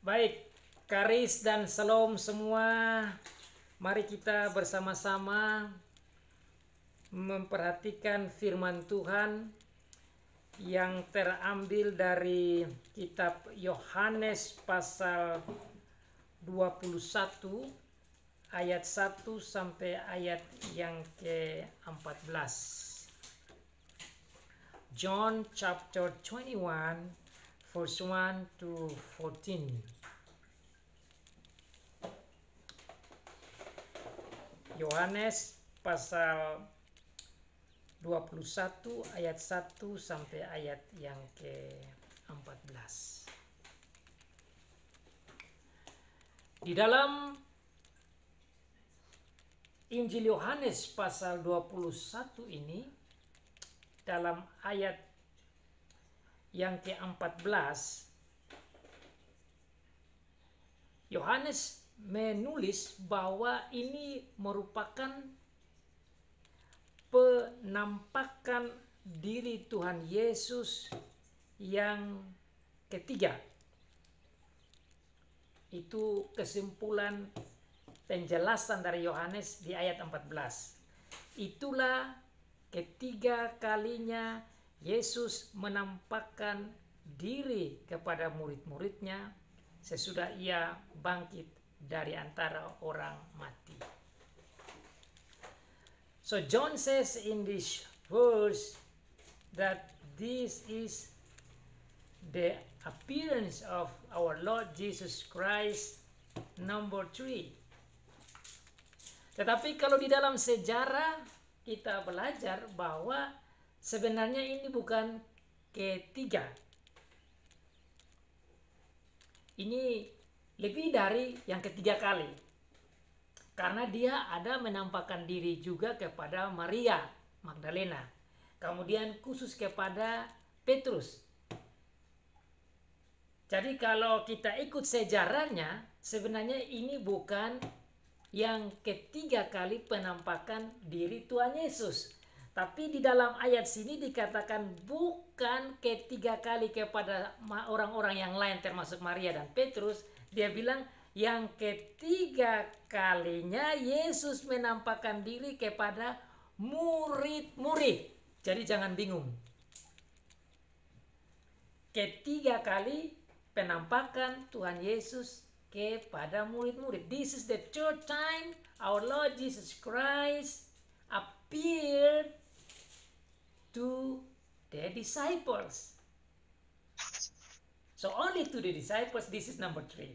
Baik, Karis dan Shalom semua. Mari kita bersama-sama memperhatikan firman Tuhan yang terambil dari kitab Yohanes pasal 21 ayat 1 sampai ayat yang ke-14. John chapter 21 verse 1 to 14. Yohanes pasal 21 ayat 1 sampai ayat yang ke-14. Di dalam Injil Yohanes pasal 21 ini, dalam ayat yang ke-14, Yohanes menulis bahwa ini merupakan penampakan diri Tuhan Yesus yang ketiga. Itu kesimpulan penjelasan dari Yohanes di ayat 14. Itulah ketiga kalinya Yesus menampakkan diri kepada murid-muridnya sesudah ia bangkit dari antara orang mati. So John says in this verse that this is the appearance of our Lord Jesus Christ number 3. Tetapi kalau di dalam sejarah kita belajar bahwa sebenarnya ini bukan ketiga. Ini lebih dari yang ketiga kali. Karena dia ada menampakkan diri juga kepada Maria Magdalena. Kemudian khusus kepada Petrus. Jadi kalau kita ikut sejarahnya, sebenarnya ini bukan yang ketiga kali penampakan diri Tuhan Yesus. Tapi di dalam ayat sini dikatakan bukan ketiga kali kepada orang-orang yang lain termasuk Maria dan Petrus. Dia bilang yang ketiga kalinya Yesus menampakkan diri kepada murid-murid. Jadi jangan bingung. Ketiga kali penampakan Tuhan Yesus kepada murid-murid. This is the third time our Lord Jesus Christ appeared to the disciples. So only to the disciples, this is number 3.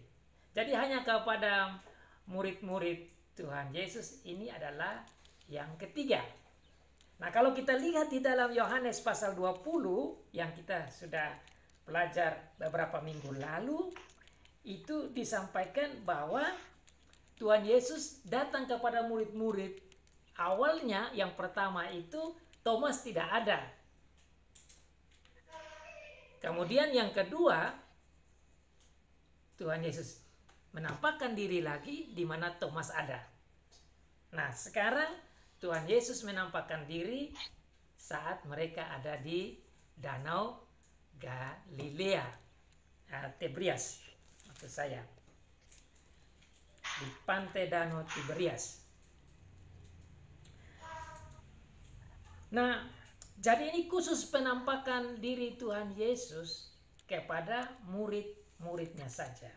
Jadi hanya kepada murid-murid Tuhan Yesus ini adalah yang ketiga. Nah, kalau kita lihat di dalam Yohanes pasal 20 yang kita sudah belajar beberapa minggu lalu, itu disampaikan bahwa Tuhan Yesus datang kepada murid-murid. Awalnya yang pertama itu Thomas tidak ada. Kemudian yang kedua, Tuhan Yesus menampakkan diri lagi di mana Thomas ada. Nah, sekarang Tuhan Yesus menampakkan diri saat mereka ada di Danau Galilea, Tiberias, maksud saya, di pantai Danau Tiberias. Nah, jadi ini khusus penampakan diri Tuhan Yesus kepada murid-muridnya saja.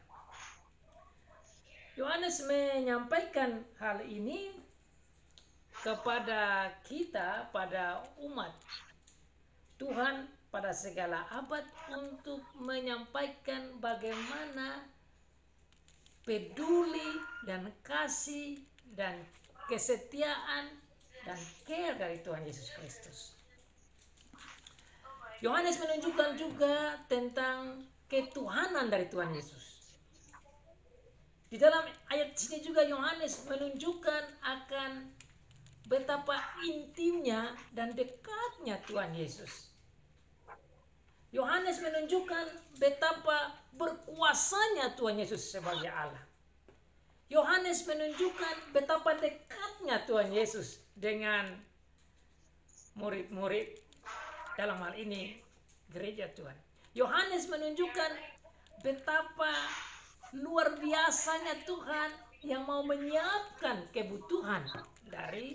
Yohanes menyampaikan hal ini kepada kita, pada umat Tuhan pada segala abad untuk menyampaikan bagaimana peduli dan kasih dan kesetiaan dan care dari Tuhan Yesus Kristus. Yohanes menunjukkan juga tentang ketuhanan dari Tuhan Yesus. Di dalam ayat sini juga Yohanes menunjukkan akan betapa intimnya dan dekatnya Tuhan Yesus. Yohanes menunjukkan betapa berkuasanya Tuhan Yesus sebagai Allah. Yohanes menunjukkan betapa dekatnya Tuhan Yesus dengan murid-murid, dalam hal ini gereja Tuhan. Yohanes menunjukkan betapa Luar biasanya Tuhan yang mau menyiapkan kebutuhan dari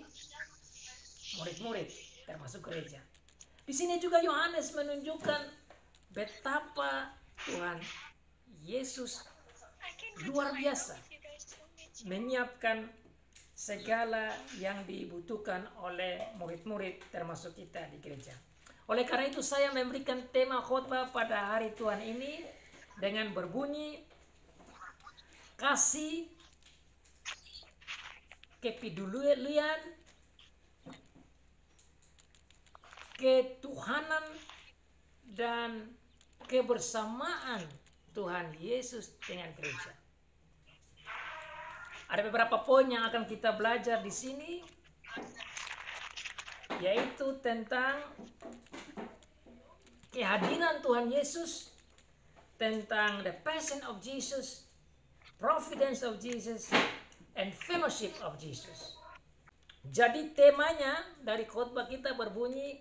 murid-murid termasuk gereja. Di sini juga Yohanes menunjukkan betapa Tuhan Yesus luar biasa menyiapkan segala yang dibutuhkan oleh murid-murid termasuk kita di gereja. Oleh karena itu saya memberikan tema khotbah pada hari Tuhan ini dengan berbunyi kasih, kepedulian, ketuhanan, dan kebersamaan Tuhan Yesus dengan gereja. Ada beberapa poin yang akan kita belajar di sini, yaitu tentang kehadiran Tuhan Yesus, tentang the passion of Jesus, providence of Jesus, and fellowship of Jesus. Jadi temanya dari khotbah kita berbunyi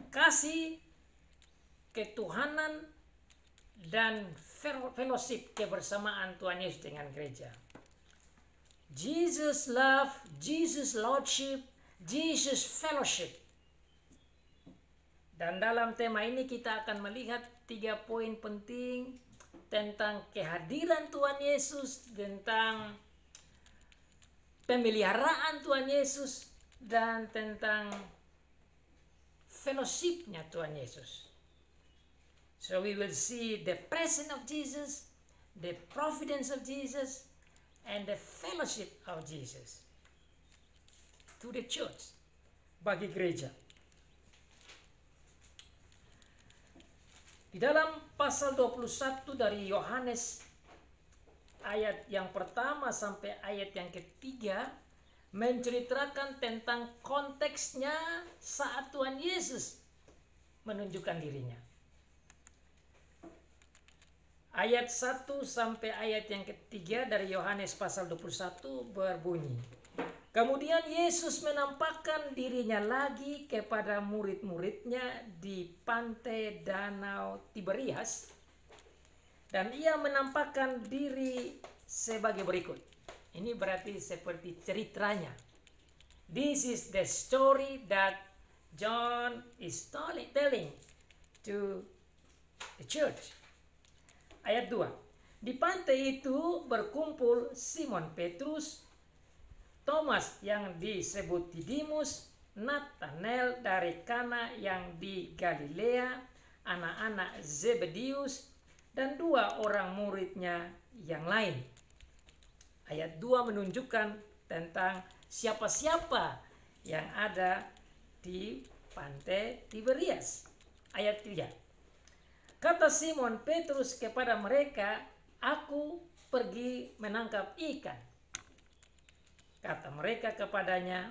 kasih, ketuhanan, dan fellowship, kebersamaan Tuhan Yesus dengan gereja. Jesus love, Jesus lordship, Jesus fellowship. Dan dalam tema ini kita akan melihat 3 poin penting tentang kehadiran Tuhan Yesus, tentang pemeliharaan Tuhan Yesus, dan tentang fellowship-nya Tuhan Yesus. So we will see the presence of Jesus, the providence of Jesus, and the fellowship of Jesus to the church, bagi gereja. Di dalam pasal 21 dari Yohanes ayat yang pertama sampai ayat yang ketiga menceritakan tentang konteksnya saat Tuhan Yesus menunjukkan dirinya. Ayat 1 sampai ayat yang ketiga dari Yohanes pasal 21 berbunyi, kemudian Yesus menampakkan dirinya lagi kepada murid-muridnya di pantai Danau Tiberias, dan ia menampakkan diri sebagai berikut. Ini berarti seperti ceritanya. This is the story that John is telling to the church. Ayat 2. Di pantai itu berkumpul Simon Petrus, Thomas yang disebut Didimus, Nathanael dari Kana yang di Galilea, anak-anak Zebedius, dan 2 orang muridnya yang lain. Ayat 2 menunjukkan tentang siapa-siapa yang ada di pantai Tiberias. Ayat 3. Kata Simon Petrus kepada mereka, aku pergi menangkap ikan. Kata mereka kepadanya,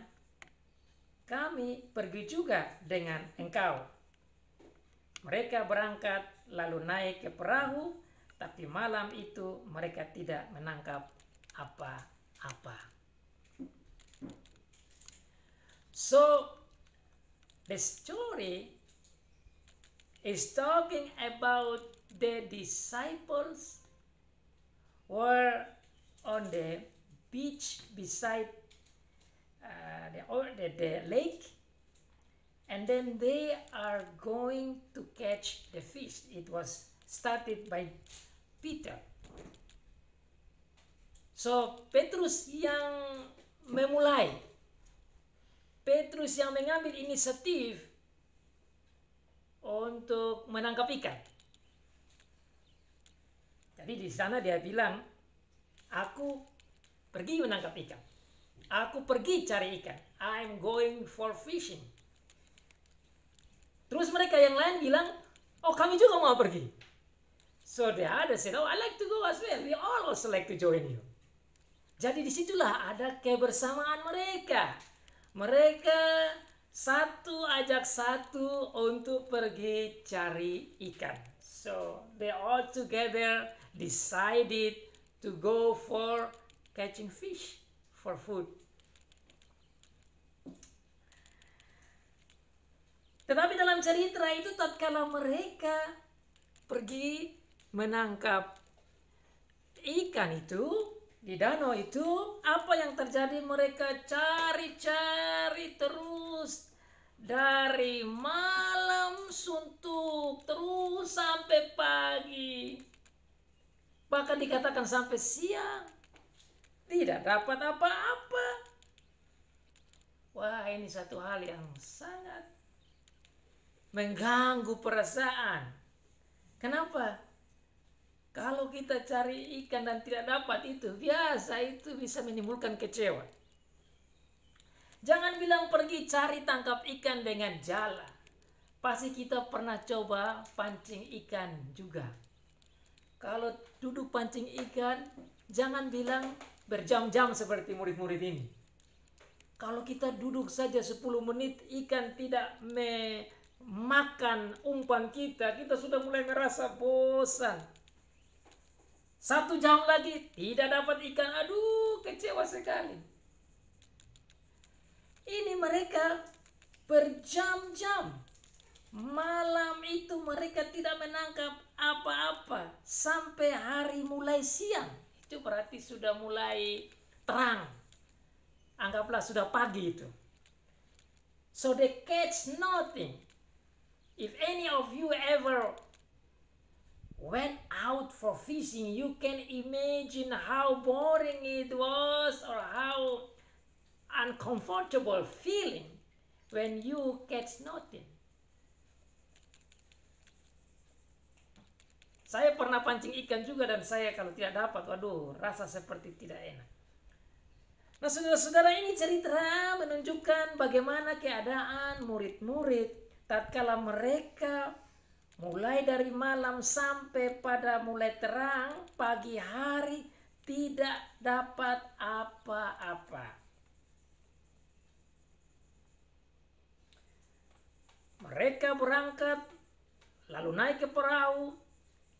kami pergi juga dengan engkau. Mereka berangkat lalu naik ke perahu, tapi malam itu mereka tidak menangkap apa-apa. So, the story is talking about the disciples were on the beach beside the lake, and then they are going to catch the fish. It was started by Peter. So Petrus yang memulai, Petrus yang mengambil inisiatif untuk menangkap ikan. Jadi di sana dia bilang, aku pergi menangkap ikan. Aku pergi cari ikan. I'm going for fishing. Terus mereka yang lain bilang, oh kami juga mau pergi. So the others said, oh I like to go as well. We all also like to join you. Jadi disitulah ada kebersamaan mereka. Mereka satu ajak satu untuk pergi cari ikan. So they all together decided to go for catching fish for food. Tetapi dalam cerita itu tatkala mereka pergi menangkap ikan itu, di danau itu, apa yang terjadi? Mereka cari-cari terus. Dari malam suntuk terus sampai pagi. Bahkan dikatakan sampai siang. Tidak dapat apa-apa. Wah, ini satu hal yang sangat mengganggu perasaan. Kenapa? Kalau kita cari ikan dan tidak dapat itu, biasa itu bisa menimbulkan kecewa. Jangan bilang pergi cari tangkap ikan dengan jala. Pasti kita pernah coba pancing ikan juga. Kalau duduk pancing ikan, jangan bilang berjam-jam seperti murid-murid ini. Kalau kita duduk saja 10 menit, ikan tidak memakan umpan kita sudah mulai merasa bosan. 1 jam lagi, tidak dapat ikan. Aduh, kecewa sekali. Ini mereka berjam-jam. Malam itu mereka tidak menangkap apa-apa. Sampai hari mulai siang. Itu berarti sudah mulai terang. Anggaplah sudah pagi itu. So they catch nothing. If any of you ever went out for fishing, you can imagine how boring it was or how uncomfortable feeling when you catch nothing. Saya pernah pancing ikan juga dan saya kalau tidak dapat, waduh, rasa seperti tidak enak. Nah, saudara-saudara, ini cerita menunjukkan bagaimana keadaan murid-murid tatkala mereka mulai dari malam sampai pada mulai terang pagi hari tidak dapat apa-apa. Mereka berangkat lalu naik ke perahu,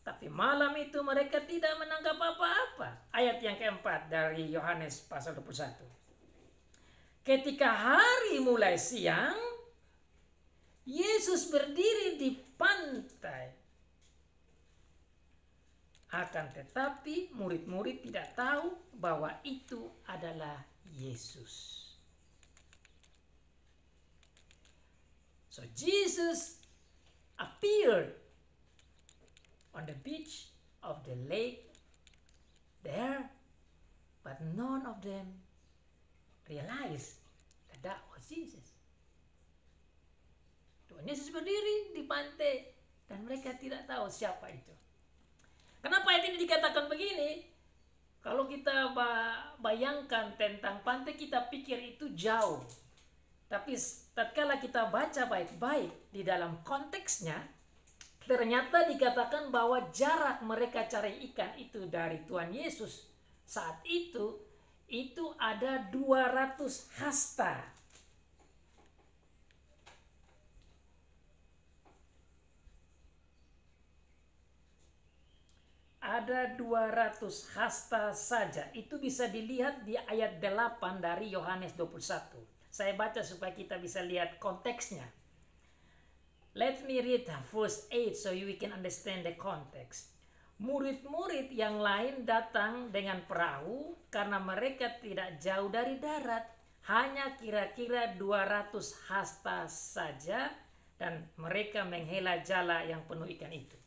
tapi malam itu mereka tidak menangkap apa-apa. Ayat yang keempat dari Yohanes pasal 21. Ketika hari mulai siang, Yesus berdiri di pantai. Akan tetapi murid-murid tidak tahu bahwa itu adalah Yesus. So Jesus appeared on the beach of the lake there, but none of them realized that that was Jesus. Tuhan Yesus berdiri di pantai dan mereka tidak tahu siapa itu. Kenapa ayat ini dikatakan begini? Kalau kita bayangkan tentang pantai, kita pikir itu jauh. Tapi tatkala kita baca baik-baik di dalam konteksnya, ternyata dikatakan bahwa jarak mereka cari ikan itu dari Tuhan Yesus saat itu ada 200 hasta. Ada 200 hasta saja. Itu bisa dilihat di ayat 8 dari Yohanes 21. Saya baca supaya kita bisa lihat konteksnya. Let me read verse 8 so you can understand the context. Murid-murid yang lain datang dengan perahu karena mereka tidak jauh dari darat. Hanya kira-kira 200 hasta saja dan mereka menghela jala yang penuh ikan itu.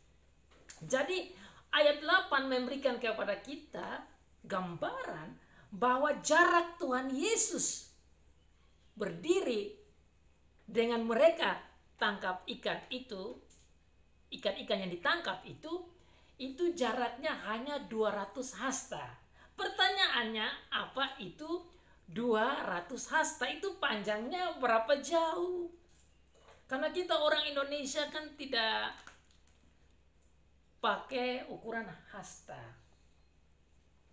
Jadi ayat 8 memberikan kepada kita gambaran bahwa jarak Tuhan Yesus berdiri dengan mereka tangkap ikan itu, ikan-ikan yang ditangkap itu jaraknya hanya 200 hasta. Pertanyaannya, apa itu 200 hasta? Itu panjangnya berapa jauh? Karena kita orang Indonesia kan tidak pakai ukuran hasta.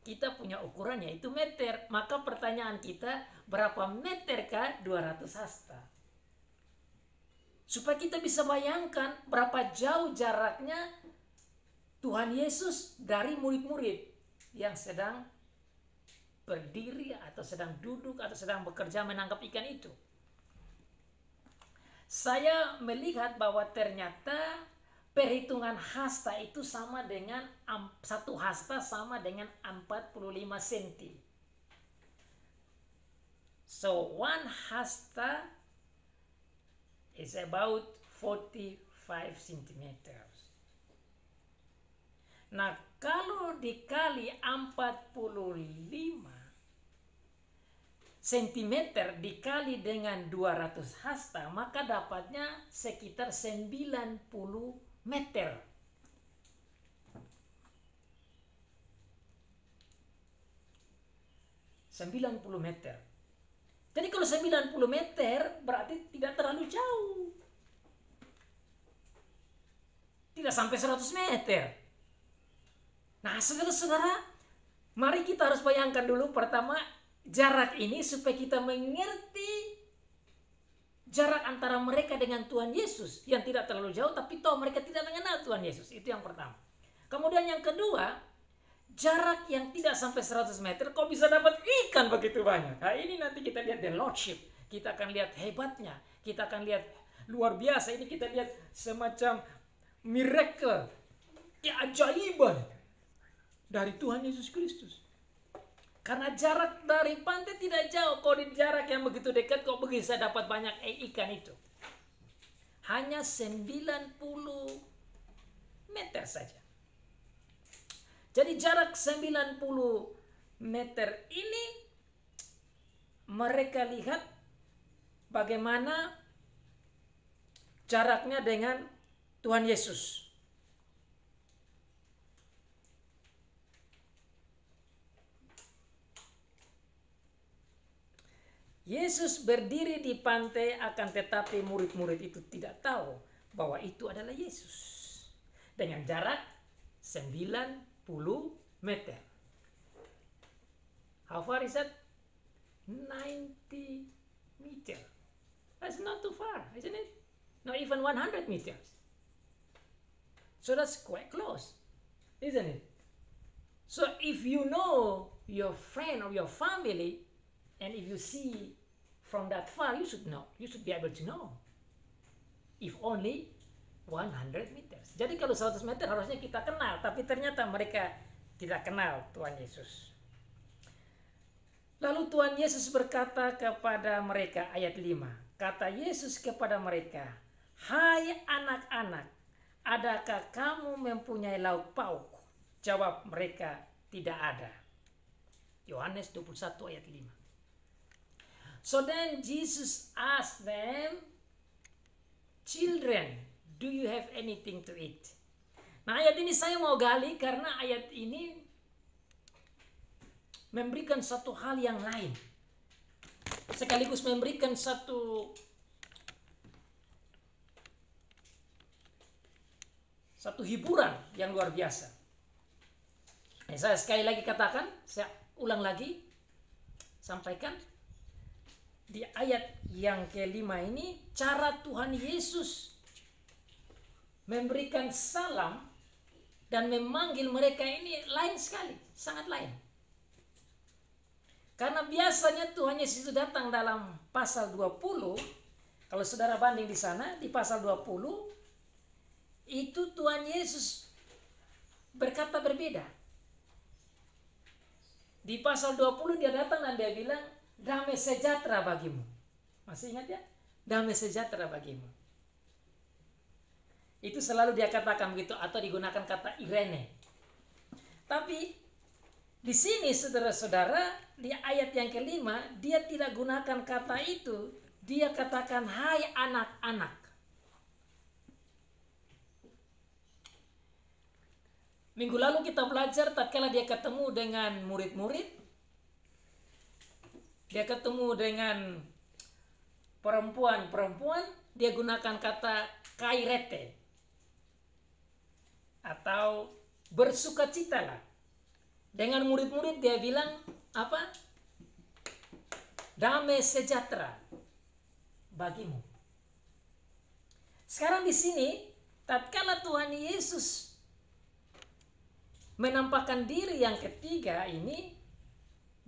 Kita punya ukuran yaitu meter. Maka pertanyaan kita, berapa meter kah 200 hasta? Supaya kita bisa bayangkan berapa jauh jaraknya Tuhan Yesus dari murid-murid yang sedang berdiri atau sedang duduk atau sedang bekerja menangkap ikan itu. Saya melihat bahwa ternyata perhitungan hasta itu sama dengan satu hasta sama dengan 45 cm. So one hasta is about 45 centimeters. Nah, kalau dikali 45 cm dikali dengan 200 hasta, maka dapatnya sekitar 90 meter. Meter. Jadi kalau 90 meter berarti tidak terlalu jauh. Tidak sampai 100 meter. Nah, saudara-saudara, mari kita harus bayangkan dulu pertama jarak ini supaya kita mengerti jarak antara mereka dengan Tuhan Yesus yang tidak terlalu jauh, tapi toh mereka tidak mengenal Tuhan Yesus. Itu yang pertama. Kemudian yang kedua, jarak yang tidak sampai 100 meter kok bisa dapat ikan begitu banyak. Nah, ini nanti kita lihat the Lordship. Kita akan lihat hebatnya. Kita akan lihat luar biasa. Ini kita lihat semacam miracle, keajaiban dari Tuhan Yesus Kristus. Karena jarak dari pantai tidak jauh. Kalau di jarak yang begitu dekat kok bisa dapat banyak ikan itu. Hanya 90 meter saja. Jadi jarak 90 meter ini mereka lihat bagaimana jaraknya dengan Tuhan Yesus. Yesus berdiri di pantai, akan tetapi murid-murid itu tidak tahu bahwa itu adalah Yesus. Dengan jarak 90 meter. How far is that? 90 meter. That's not too far, isn't it? Not even 100 meters. So that's quite close, isn't it? So if you know your friend or your family, and if you see from that far, you should know. You should be able to know. If only 100 meters. Jadi kalau 100 meter harusnya kita kenal, tapi ternyata mereka tidak kenal Tuhan Yesus. Lalu Tuhan Yesus berkata kepada mereka, ayat 5. Kata Yesus kepada mereka, "Hai anak-anak, adakah kamu mempunyai lauk pauk?" Jawab mereka, "Tidak ada." Yohanes 21 ayat 5. So then Jesus asked them, "Children, do you have anything to eat?" Nah, ayat ini saya mau gali karena ayat ini memberikan satu hal yang lain. Sekaligus memberikan satu hiburan yang luar biasa. Saya sekali lagi katakan, saya ulang lagi, sampaikan. Di ayat yang kelima ini, cara Tuhan Yesus memberikan salam dan memanggil mereka ini lain sekali, sangat lain. Karena biasanya Tuhan Yesus itu datang dalam pasal 20, kalau saudara banding di sana, di pasal 20, itu Tuhan Yesus berkata berbeda. Di pasal 20 dia datang dan dia bilang, "Damai sejahtera bagimu." Masih ingat ya? Damai sejahtera bagimu. Itu selalu dia katakan begitu, atau digunakan kata Irene. Tapi di sini saudara-saudara, di ayat yang kelima, dia tidak gunakan kata itu. Dia katakan, "Hai anak-anak." Minggu lalu kita belajar tatkala dia ketemu dengan murid-murid, dia ketemu dengan perempuan-perempuan, dia gunakan kata kairete atau bersukacitalah. Dengan murid-murid dia bilang apa? Damai sejahtera bagimu. Sekarang di sini, tatkala Tuhan Yesus menampakkan diri yang ketiga ini,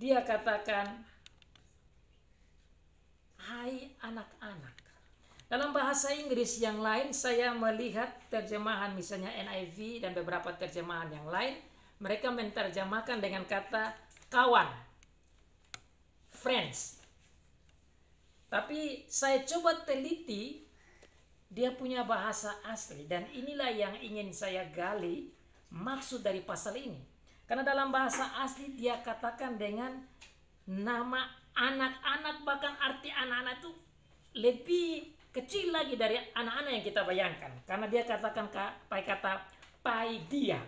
dia katakan, "Hai anak-anak." Dalam bahasa Inggris yang lain saya melihat terjemahan misalnya NIV dan beberapa terjemahan yang lain, mereka menerjemahkan dengan kata kawan, friends. Tapi saya coba teliti dia punya bahasa asli, dan inilah yang ingin saya gali maksud dari pasal ini. Karena dalam bahasa asli dia katakan dengan nama anak-anak, bahkan arti anak-anak itu lebih kecil lagi dari anak-anak yang kita bayangkan. Karena dia katakan pakai kata paidia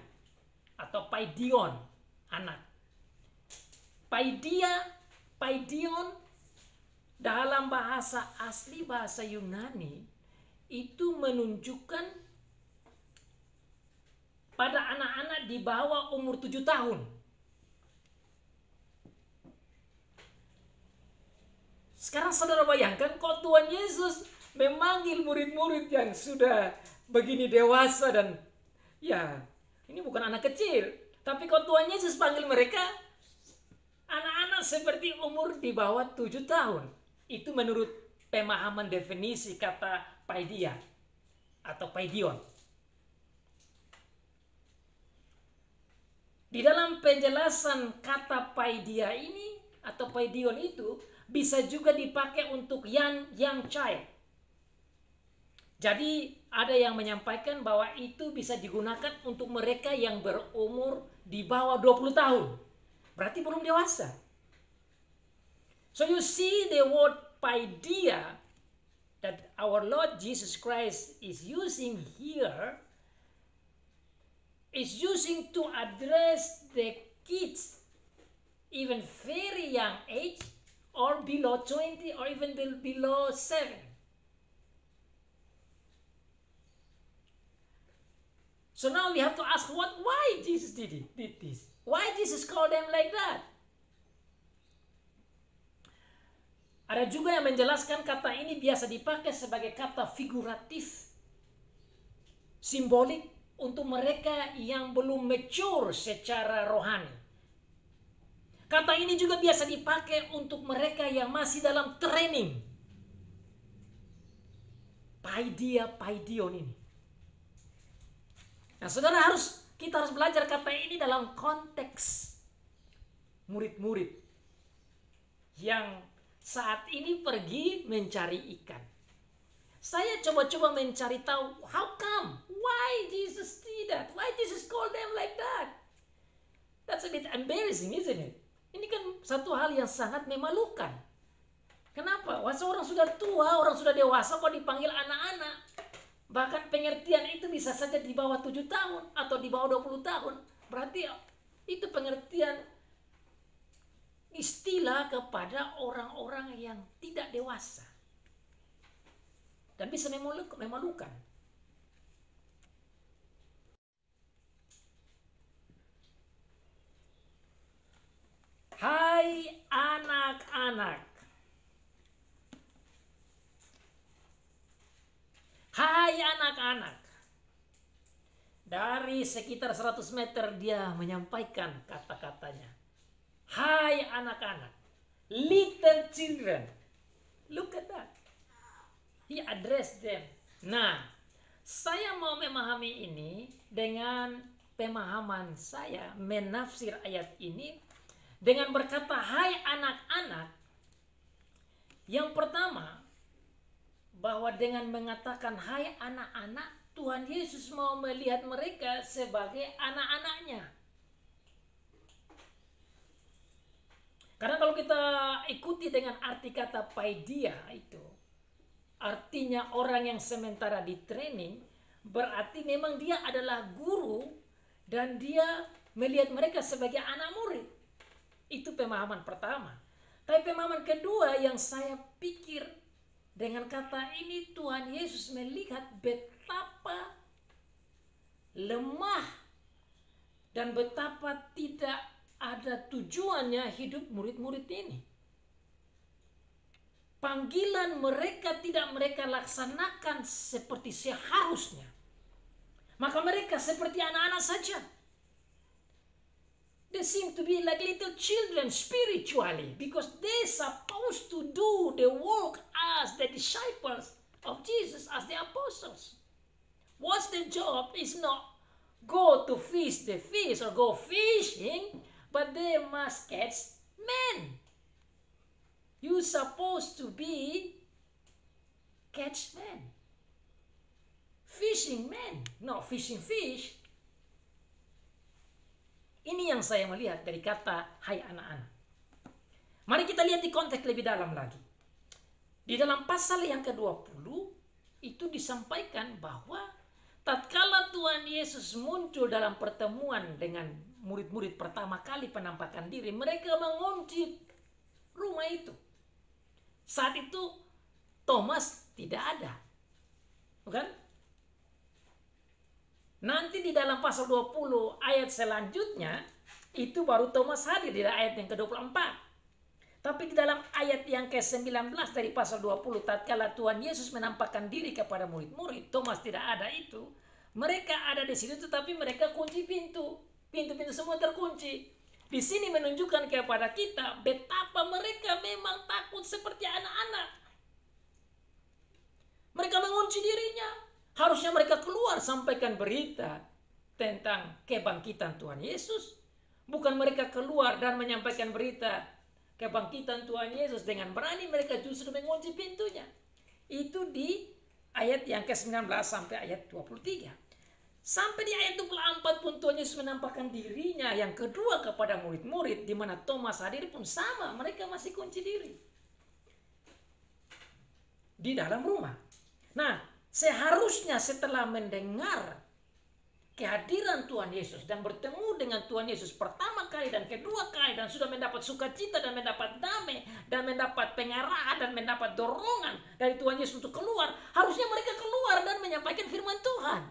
atau paidion, anak. Paidion dalam bahasa asli, bahasa Yunani, itu menunjukkan pada anak-anak di bawah umur 7 tahun. Sekarang saudara bayangkan kok Tuhan Yesus memanggil murid-murid yang sudah begini dewasa, dan ya ini bukan anak kecil. Tapi kok Tuhan Yesus panggil mereka anak-anak seperti umur di bawah 7 tahun. Itu menurut pemahaman definisi kata paidia atau paidion. Di dalam penjelasan kata paidia ini atau paidion itu bisa juga dipakai untuk young child. Jadi ada yang menyampaikan bahwa itu bisa digunakan untuk mereka yang berumur di bawah 20 tahun. Berarti belum dewasa. So you see the word paidia that our Lord Jesus Christ is using here is using to address the kids even very young age, or below 20, or even below 7. So now we have to ask why Jesus did this. Why Jesus called them like that? Ada juga yang menjelaskan kata ini biasa dipakai sebagai kata figuratif, simbolik untuk mereka yang belum mature secara rohani. Kata ini juga biasa dipakai untuk mereka yang masih dalam training. Paidion ini. Nah, kita harus belajar kata ini dalam konteks murid-murid yang saat ini pergi mencari ikan. Saya coba-coba mencari tahu, how come? Why Jesus did that? Why Jesus called them like that? That's a bit embarrassing, isn't it? Ini kan satu hal yang sangat memalukan. Kenapa? Wah, seorang sudah tua, orang sudah dewasa kok dipanggil anak-anak. Bahkan pengertian itu bisa saja di bawah 7 tahun atau di bawah 20 tahun. Berarti itu pengertian istilah kepada orang-orang yang tidak dewasa. Dan bisa memalukan. Hai anak-anak. Hai anak-anak. Dari sekitar 100 meter dia menyampaikan kata-katanya. Hai anak-anak. Little children. Look at that. He addressed them. Nah, saya mau memahami ini dengan pemahaman saya menafsir ayat ini dengan berkata hai anak-anak. Yang pertama, bahwa dengan mengatakan hai anak-anak, Tuhan Yesus mau melihat mereka sebagai anak-anaknya. Karena kalau kita ikuti dengan arti kata paidia itu, artinya orang yang sementara di training, berarti memang dia adalah guru dan dia melihat mereka sebagai anak murid. Itu pemahaman pertama. Tapi pemahaman kedua yang saya pikir dengan kata ini Tuhan Yesus melihat betapa lemah dan betapa tidak ada tujuannya hidup murid-murid ini. Panggilan mereka tidak mereka laksanakan seperti seharusnya. Maka mereka seperti anak-anak saja. They seem to be like little children spiritually because they supposed to do the work as the disciples of Jesus as the apostles. What's the job is not go to fish the fish or go fishing, but they must catch men. You supposed to be catch men. Fishing men, not fishing fish. Ini yang saya melihat dari kata hai anak-anak. Mari kita lihat di konteks lebih dalam lagi. Di dalam pasal yang ke-20 itu disampaikan bahwa tatkala Tuhan Yesus muncul dalam pertemuan dengan murid-murid pertama kali penampakan diri, mereka mengunci rumah itu. Saat itu Thomas tidak ada. Bukan? Nanti di dalam pasal 20 ayat selanjutnya itu baru Thomas hadir di ayat yang ke-24. Tapi di dalam ayat yang ke-19 dari pasal 20 tatkala Tuhan Yesus menampakkan diri kepada murid-murid, Thomas tidak ada itu. Mereka ada di situ tetapi mereka kunci pintu. Pintu-pintu semua terkunci. Di sini menunjukkan kepada kita betapa mereka memang takut seperti anak-anak. Mereka mengunci dirinya. Harusnya mereka keluar sampaikan berita tentang kebangkitan Tuhan Yesus. Bukan mereka keluar dan menyampaikan berita kebangkitan Tuhan Yesus dengan berani, mereka justru mengunci pintunya. Itu di ayat yang ke-19 sampai ayat 23. Sampai di ayat 24 pun Tuhan Yesus menampakkan dirinya yang kedua kepada murid-murid, di mana Thomas hadir pun sama, mereka masih kunci diri di dalam rumah. Nah, seharusnya setelah mendengar kehadiran Tuhan Yesus dan bertemu dengan Tuhan Yesus pertama kali dan kedua kali dan sudah mendapat sukacita dan mendapat damai dan mendapat pengarahan dan mendapat dorongan dari Tuhan Yesus untuk keluar, harusnya mereka keluar dan menyampaikan firman Tuhan.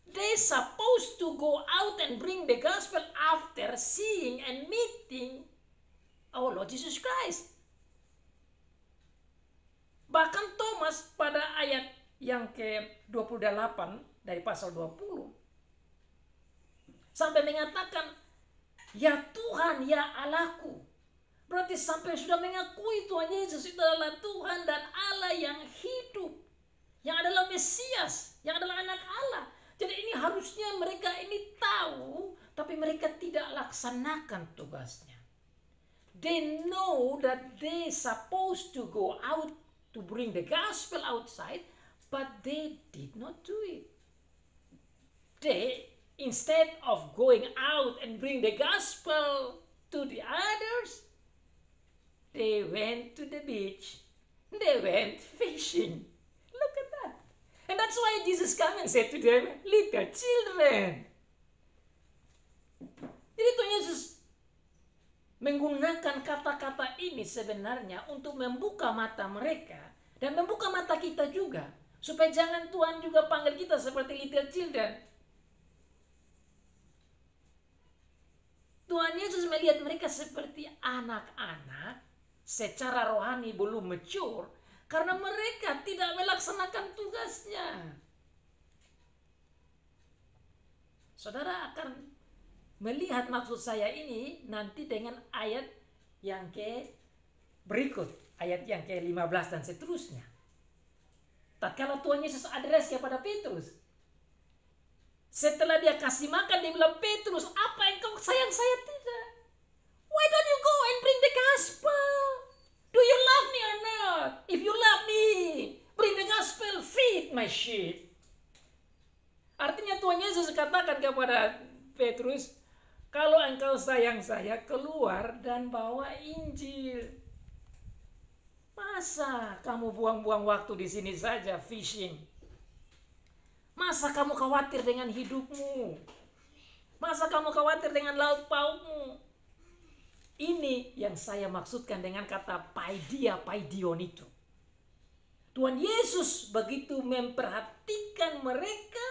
They supposed to go out and bring the gospel after seeing and meeting our Lord Jesus Christ. Bahkan Thomas pada ayat yang ke-28 dari pasal 20 sampai mengatakan, ya Tuhan, ya Allahku. Berarti sampai sudah mengakui Tuhan Yesus itu adalah Tuhan dan Allah yang hidup, yang adalah Mesias, yang adalah anak Allah. Jadi ini harusnya mereka ini tahu, tapi mereka tidak laksanakan tugasnya. They know that they supposed to go out to bring the gospel outside, but they did not do it. They, instead of going out and bring the gospel to the others, they went to the beach. They went fishing. Look at that. And that's why Jesus came and said to them, little children. Jadi Tuhan Yesus menggunakan kata-kata ini sebenarnya untuk membuka mata mereka dan membuka mata kita juga. Supaya jangan Tuhan juga panggil kita seperti little children. Tuhan Yesus melihat mereka seperti anak-anak secara rohani belum mature karena mereka tidak melaksanakan tugasnya. Saudara akan melihat maksud saya ini nanti dengan ayat yang berikut, ayat yang ke-15 dan seterusnya. Tatkala Tuhan Yesus adres kepada Petrus, setelah dia kasih makan, dia bilang, Petrus, apa engkau sayang saya tidak? Why don't you go and bring the gospel? Do you love me or not? If you love me, bring the gospel, feed my sheep. Artinya Tuhan Yesus katakan kepada Petrus, kalau engkau sayang saya, keluar dan bawa Injil. Masa kamu buang-buang waktu di sini saja fishing? Masa kamu khawatir dengan hidupmu? Masa kamu khawatir dengan lauk paukmu? Ini yang saya maksudkan dengan kata paidion itu. Tuhan Yesus begitu memperhatikan mereka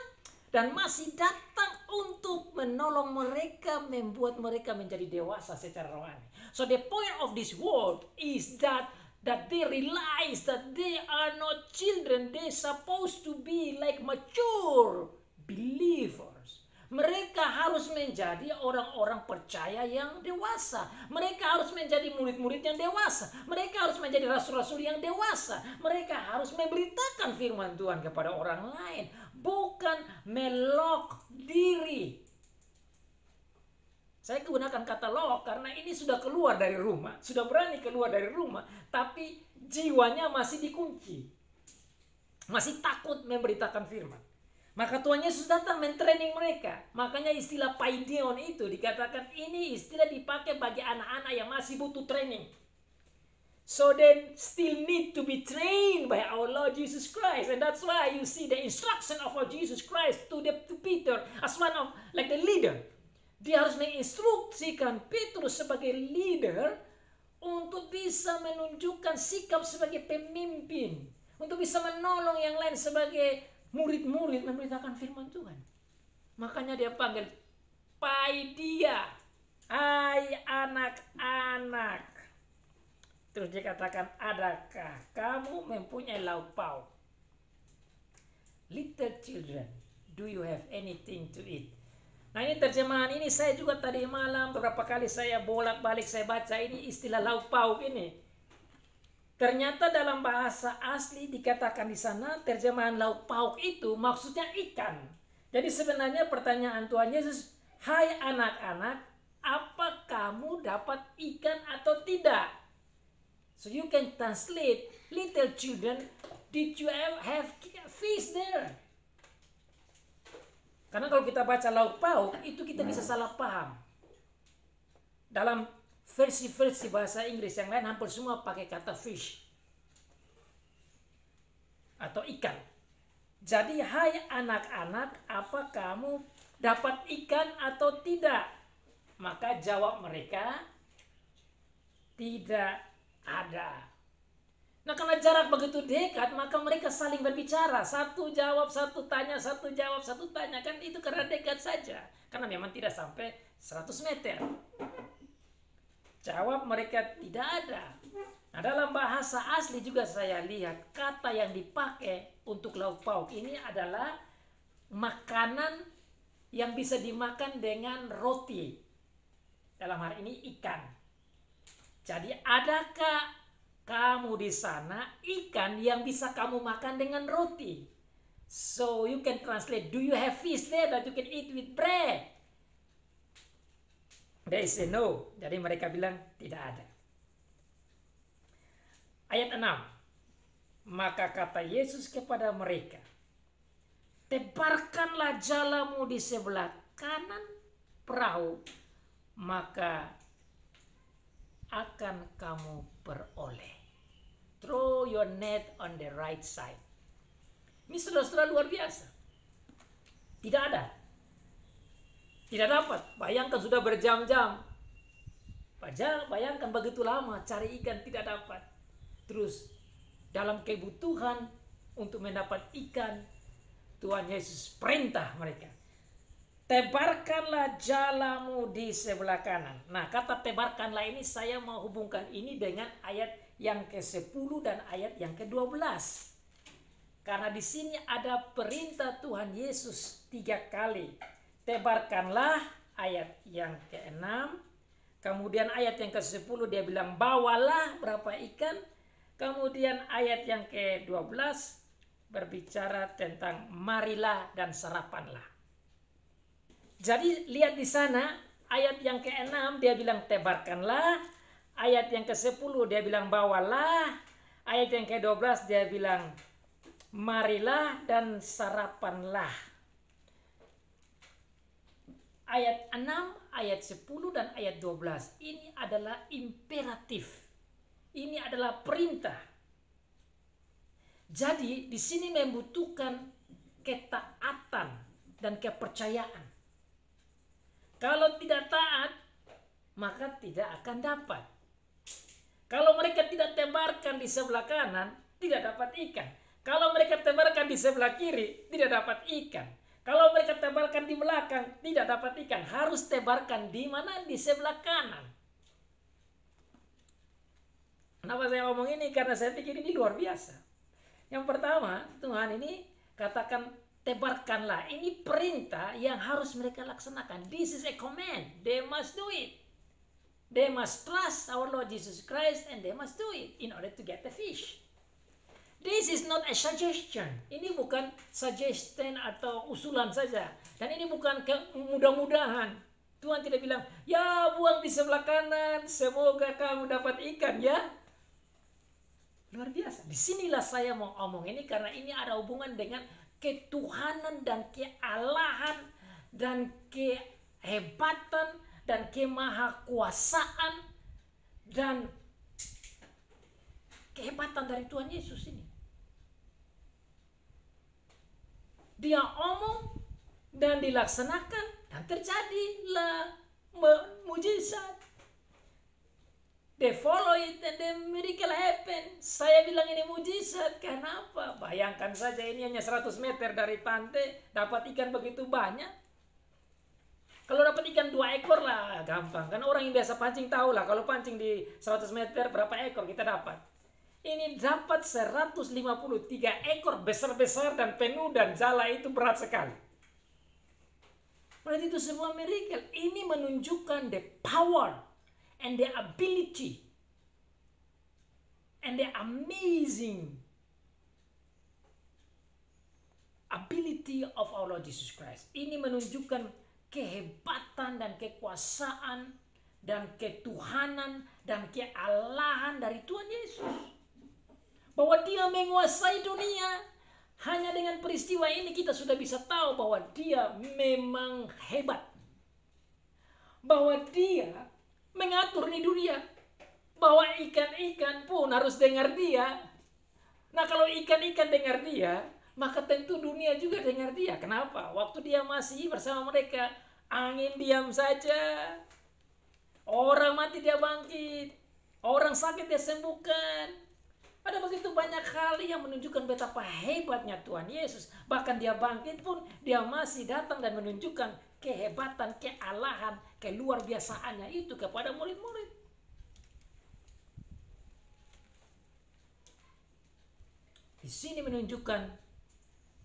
dan masih datang untuk menolong mereka, membuat mereka menjadi dewasa secara rohani. So the point of this word is that they realize that they are not children. They supposed to be like mature believers. Mereka harus menjadi orang-orang percaya yang dewasa. Mereka harus menjadi murid-murid yang dewasa. Mereka harus menjadi rasul-rasul yang dewasa. Mereka harus memberitakan firman Tuhan kepada orang lain, bukan melok diri. Saya gunakan kata lok karena ini sudah keluar dari rumah, sudah berani keluar dari rumah, tapi jiwanya masih dikunci. Masih takut memberitakan firman. Maka Tuhan Yesus datang mentraining mereka. Makanya istilah paideon itu dikatakan ini istilah dipakai bagi anak-anak yang masih butuh training. So they still need to be trained by our Lord Jesus Christ. And that's why you see the instruction of our Jesus Christ to Peter as one of like the leader. Dia harus menginstruksikan Petrus sebagai leader untuk bisa menunjukkan sikap sebagai pemimpin. Untuk bisa menolong yang lain sebagai murid-murid memberitakan firman Tuhan. Makanya dia panggil paidia. Hai anak-anak. Terus dia katakan, adakah kamu mempunyai lauk pauk? Little children, do you have anything to eat? Nah ini terjemahan ini saya juga tadi malam beberapa kali saya bolak-balik saya baca ini istilah lauk pauk ini. Ternyata dalam bahasa asli dikatakan di sana terjemahan lauk pauk itu maksudnya ikan. Jadi sebenarnya pertanyaan Tuhan Yesus, hai anak-anak, apa kamu dapat ikan atau tidak? So you can translate, little children, did you have fish there? Karena kalau kita baca lauk pauk, itu kita bisa salah paham. Dalam versi-versi bahasa Inggris yang lain hampir semua pakai kata fish. Atau ikan. Jadi, hai anak-anak, apa kamu dapat ikan atau tidak? Maka jawab mereka, tidak ada. Nah karena jarak begitu dekat, maka mereka saling berbicara. Satu jawab, satu tanya, satu jawab, satu tanya. Kan itu karena dekat saja. Karena memang tidak sampai 100 meter. Jawab mereka tidak ada. Nah dalam bahasa asli juga saya lihat kata yang dipakai untuk lauk pauk ini adalah makanan yang bisa dimakan dengan roti. Dalam hal ini ikan. Jadi adakah kamu di sana ikan yang bisa kamu makan dengan roti? So you can translate, do you have fish there that you can eat with bread? They say no. Jadi mereka bilang tidak ada. Ayat 6. Maka kata Yesus kepada mereka, tebarkanlah jalamu di sebelah kanan perahu, maka akan kamu peroleh. Throw your net on the right side. Ini saudara-saudara luar biasa. Tidak ada. Tidak dapat. Bayangkan sudah berjam-jam. Bayangkan begitu lama cari ikan tidak dapat. Terus dalam kebutuhan untuk mendapat ikan, Tuhan Yesus perintah mereka. Tebarkanlah jalamu di sebelah kanan. Nah kata tebarkanlah ini saya mau hubungkan ini dengan ayat yang ke-10 dan ayat yang ke-12. Karena di sini ada perintah Tuhan Yesus 3 kali. Tebarkanlah ayat yang ke-6. Kemudian ayat yang ke-10 dia bilang bawalah berapa ikan. Kemudian ayat yang ke-12 berbicara tentang marilah dan sarapanlah. Jadi lihat di sana ayat yang ke-6 dia bilang tebarkanlah. Ayat yang ke-10 dia bilang bawalah. Ayat yang ke-12 dia bilang marilah dan sarapanlah. Ayat 6, ayat 10 dan ayat 12 ini adalah imperatif. Ini adalah perintah. Jadi di sini membutuhkan ketaatan dan kepercayaan. Kalau tidak taat, maka tidak akan dapat. Kalau mereka tidak tebarkan di sebelah kanan, tidak dapat ikan. Kalau mereka tebarkan di sebelah kiri, tidak dapat ikan. Kalau mereka tebarkan di belakang, tidak dapat ikan. Harus tebarkan di mana? Di sebelah kanan. Kenapa saya ngomong ini? Karena saya pikir ini luar biasa. Yang pertama, Tuhan ini katakan tebarkanlah. Ini perintah yang harus mereka laksanakan. This is a command. They must do it. They must trust our Lord Jesus Christ and they must do it in order to get the fish. This is not a suggestion. Ini bukan suggestion atau usulan saja. Dan ini bukan mudah-mudahan. Tuhan tidak bilang, ya buang di sebelah kanan, semoga kamu dapat ikan ya. Luar biasa. Disinilah saya mau omong ini karena ini ada hubungan dengan ketuhanan dan kealahan dan kehebatan dan kemahakuasaan dan kehebatan dari Tuhan Yesus ini. Dia omong dan dilaksanakan dan terjadilah mujizat. They follow it and the miracle happen. Saya bilang ini mujizat. Kenapa? Bayangkan saja ini hanya 100 meter dari pantai dapat ikan begitu banyak. Kalau dapat ikan 2 ekor lah gampang. Kan orang yang biasa pancing tahu lah kalau pancing di 100 meter berapa ekor kita dapat. Ini dapat 153 ekor besar-besar dan penuh dan jala itu berat sekali. Berarti itu sebuah miracle. Ini menunjukkan the power and the ability and the amazing ability of our Lord Jesus Christ. Ini menunjukkan kehebatan dan kekuasaan dan ketuhanan dan kealahan dari Tuhan Yesus. Bahwa dia menguasai dunia. Hanya dengan peristiwa ini kita sudah bisa tahu bahwa dia memang hebat. Bahwa dia mengatur di dunia. Bahwa ikan-ikan pun harus dengar dia. Nah kalau ikan-ikan dengar dia, maka tentu dunia juga dengar dia. Kenapa? Waktu dia masih bersama mereka, angin diam saja. Orang mati dia bangkit. Orang sakit dia sembuhkan. Ada begitu banyak hal yang menunjukkan betapa hebatnya Tuhan Yesus. Bahkan dia bangkit pun dia masih datang dan menunjukkan kehebatan, kealahan, keluar biasaannya itu kepada murid-murid. Di sini menunjukkan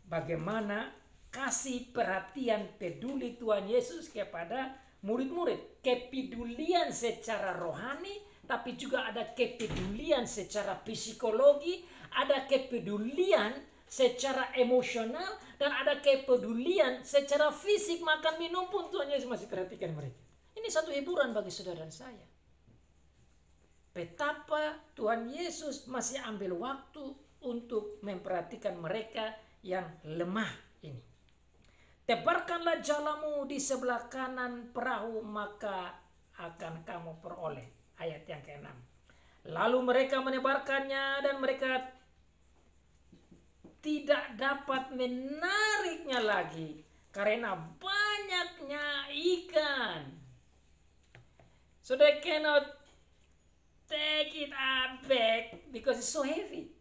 bagaimana kasih perhatian peduli Tuhan Yesus kepada murid-murid. Kepedulian secara rohani, tapi juga ada kepedulian secara psikologi, ada kepedulian secara emosional, dan ada kepedulian secara fisik. Makan minum pun Tuhan Yesus masih perhatikan mereka. Ini satu hiburan bagi saudara dan saya. Betapa Tuhan Yesus masih ambil waktu untuk memperhatikan mereka yang lemah ini. Tebarkanlah jalamu di sebelah kanan perahu, maka akan kamu peroleh. Ayat yang ke-6. Lalu mereka menebarkannya dan mereka tidak dapat menariknya lagi karena banyaknya ikan. So they cannot take it back because it's so heavy.